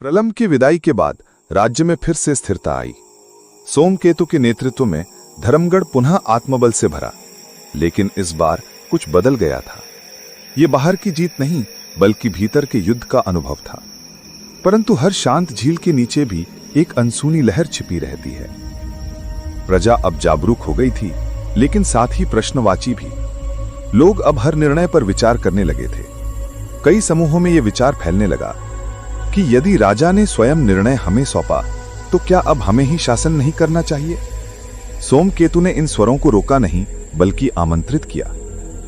प्रलंब की विदाई के बाद राज्य में फिर से स्थिरता आई। सोमकेतु के नेतृत्व में धर्मगढ़ पुनः आत्मबल से भरा, लेकिन इस बार कुछ बदल गया था। ये बाहर की जीत नहीं, बल्कि भीतर के युद्ध का अनुभव था। परंतु हर शांत झील के नीचे भी एक अनसुनी लहर छिपी रहती है। प्रजा अब जागरूक हो गई थी, लेकिन साथ ही प्रश्नवाची भी। लोग अब हर निर्णय पर विचार करने लगे थे। कई समूहों में यह विचार फैलने लगा कि यदि राजा ने स्वयं निर्णय हमें सौंपा, तो क्या अब हमें ही शासन नहीं करना चाहिए? सोमकेतु ने इन स्वरों को रोका नहीं, बल्कि आमंत्रित किया।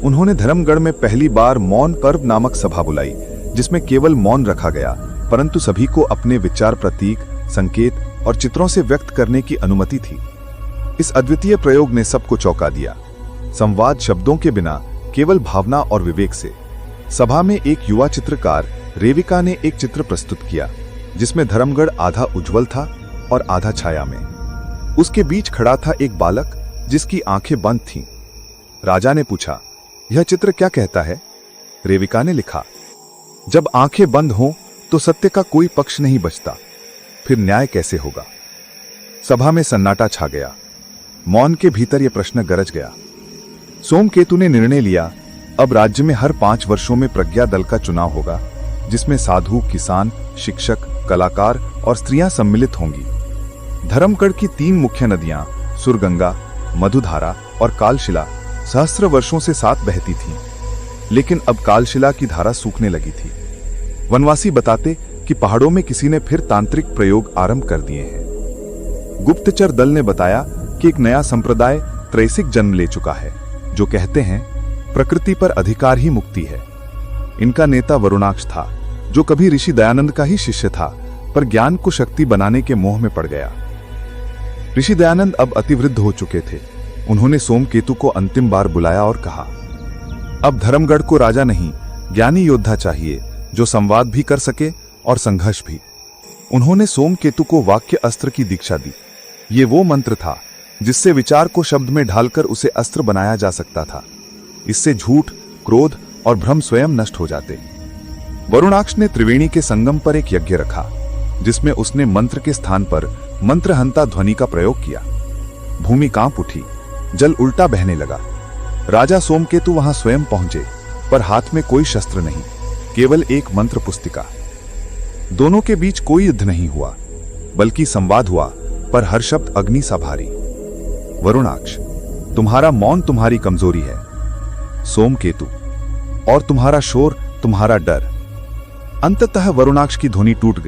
उन्होंने धर्मगढ़ में पहली बार मौन पर्व नामक सभा बुलाई, जिसमें केवल मौन रखा गया, परंतु सभी को अपने विचार, प्रतीक, संकेत और चित्रों से व्यक्त करने की अनुमति थी। इस अद्वितीय प्रयोग ने सबको चौंका दिया। संवाद शब्दों के बिना, केवल भावना और विवेक से। सभा में एक युवा चित्रकार रेविका ने एक चित्र प्रस्तुत किया, जिसमें धर्मगढ़ आधा उज्जवल था और आधा छाया में। उसके बीच खड़ा था एक बालक, जिसकी आंखें बंद थीं। राजा ने पूछा, यह चित्र क्या कहता है? रेविका ने लिखा, जब आंखें बंद हों तो सत्य का कोई पक्ष नहीं बचता, फिर न्याय कैसे होगा? सभा में सन्नाटा छा गया। मौन के भीतर यह प्रश्न गरज गया। सोमकेतु ने निर्णय लिया, अब राज्य में हर 5 वर्षों में प्रज्ञा दल का चुनाव होगा, जिसमें साधु, किसान, शिक्षक, कलाकार और स्त्रियां सम्मिलित होंगी। धर्मगढ़ की 3 मुख्य नदियां सुरगंगा, मधुधारा और कालशिला सहस्त्र वर्षों से साथ बहती थीं, लेकिन अब कालशिला की धारा सूखने लगी थी। वनवासी बताते कि पहाड़ों में किसी ने फिर तांत्रिक प्रयोग आरंभ कर दिए हैं। गुप्तचर दल ने बताया कि एक नया संप्रदाय त्रैसिक जन्म ले चुका है, जो कहते हैं प्रकृति पर अधिकार ही मुक्ति है। इनका नेता वरुणाक्ष था, जो कभी ऋषि दयानंद का ही शिष्य था, पर ज्ञान को शक्ति बनाने के मोह में पड़ गया। ऋषि दयानंद अब अतिवृद्ध हो चुके थे। उन्होंने सोमकेतु को अंतिम बार बुलाया और कहा, अब धर्मगढ़ को राजा नहीं, ज्ञानी योद्धा चाहिए, जो संवाद भी कर सके और संघर्ष भी। उन्होंने सोमकेतु को वाक्य अस्त्र की दीक्षा दी। ये वो मंत्र था जिससे विचार को शब्द में ढालकर उसे अस्त्र बनाया जा सकता था। इससे झूठ, क्रोध और भ्रम स्वयं नष्ट हो जाते। वरुणाक्ष ने त्रिवेणी के संगम पर एक यज्ञ रखा, जिसमें उसने मंत्र के स्थान पर मंत्रहंता ध्वनि का प्रयोग किया। भूमि कांप उठी, जल उल्टा बहने लगा। राजा सोमकेतु वहां स्वयं पहुंचे, पर हाथ में कोई शस्त्र नहीं, केवल एक मंत्र पुस्तिका। दोनों के बीच कोई युद्ध नहीं हुआ, बल्कि संवाद हुआ, पर हर शब्द अग्नि सा भारी। वरुणाक्ष, तुम्हारा मौन तुम्हारी कमजोरी है। सोमकेतु, और तुम्हारा शोर तुम्हारा डर। अंततः वरुणाक्ष की ध्वनि टूट गई।